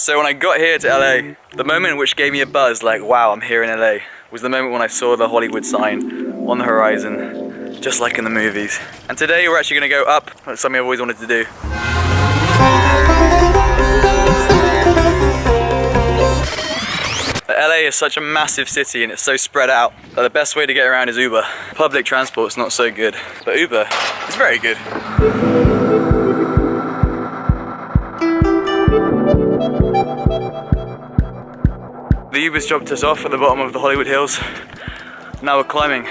So when I got here to LA, the moment which gave me a buzz, like wow, I'm here in LA, was the moment when I saw the Hollywood sign on the horizon, just like in the movies. And today we're actually gonna go up. That's something I've always wanted to do. LA is such a massive city and it's so spread out that the best way to get around is Uber. Public transport's not so good, but Uber is very good. The Ubers dropped us off at the bottom of the Hollywood Hills. Now we're climbing.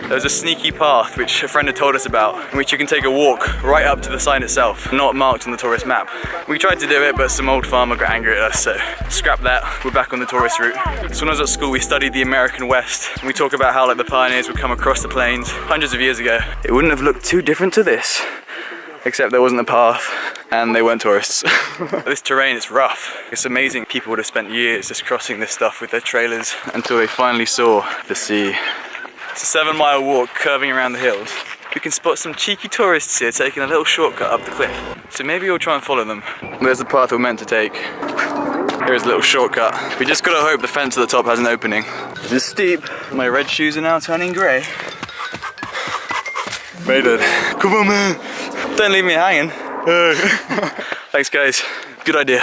There's a sneaky path which a friend had told us about, in which you can take a walk right up to the sign itself, not marked on the tourist map. We tried to do it, but some old farmer got angry at us, so scrap that. We're back on the tourist route. So when I was at school, we studied the American West, and we talk about how like the pioneers would come across the plains hundreds of years ago. It wouldn't have looked too different to this, except there wasn't a path, and they weren't tourists. This terrain is rough. It's amazing. People would have spent years just crossing this stuff with their trailers until they finally saw the sea. It's a 7-mile walk curving around the hills. We can spot some cheeky tourists here taking a little shortcut up the cliff. So maybe we'll try and follow them. There's the path we're meant to take. Here's a little shortcut. We just gotta hope the fence at the top has an opening. This is steep. My red shoes are now turning grey. Made it. Come on, man. Don't leave me hanging. Thanks, guys. Good idea.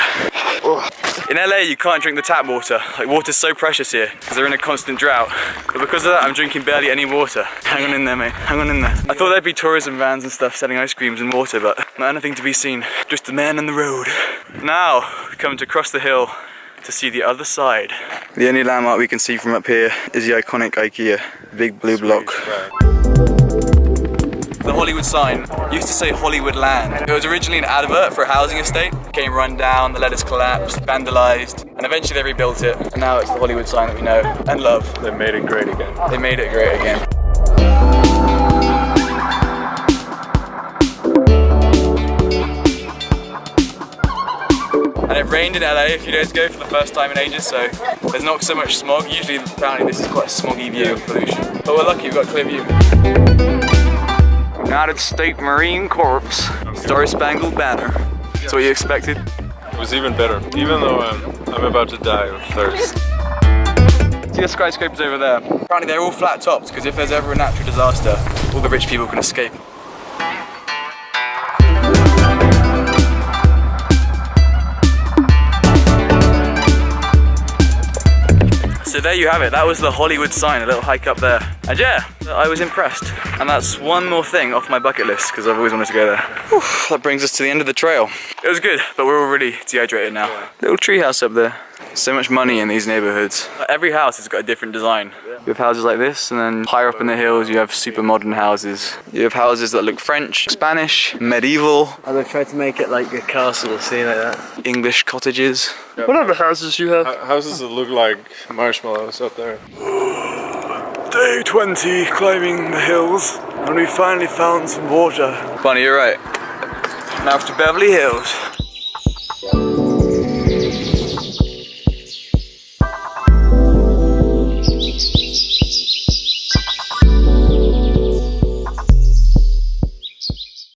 In LA, you can't drink the tap water. Like, water's so precious here because they're in a constant drought. But because of that, I'm drinking barely any water. Hang on in there, mate. Hang on in there. I thought there'd be tourism vans and stuff selling ice creams and water, but not anything to be seen. Just the man on the road. Now, we come to cross the hill to see the other side. The only landmark we can see from up here is the iconic IKEA big blue block. The Hollywood sign used to say Hollywood Land. It was originally an advert for a housing estate. It came run down, the letters collapsed, vandalized, and eventually they rebuilt it. And now it's the Hollywood sign that we know and love. They made it great again. They made it great again. And it rained in LA a few days ago for the first time in ages, so there's not so much smog. Usually, apparently, this is quite a smoggy view of pollution. But we're lucky, we've got a clear view. United States Marine Corps, Star Spangled Banner. That's what you expected? It was even better, even though I'm about to die of thirst. See the skyscrapers over there? Apparently they're all flat topped because if there's ever a natural disaster, all the rich people can escape. So there you have it, that was the Hollywood sign, a little hike up there. And yeah, I was impressed. And that's one more thing off my bucket list, because I've always wanted to go there. Whew, that brings us to the end of the trail. It was good, but we're all really dehydrated now. Little treehouse up there. So much money in these neighborhoods. Every house has got a different design. You have houses like this, and then higher up in the hills you have super modern houses. You have houses that look French, Spanish, medieval. And they've tried to make it like a castle, see, like that. English cottages. What other houses do you have? Houses that look like marshmallows up there. Day 20, climbing the hills, and we finally found some water. Bonnie, you're right. Now to Beverly Hills.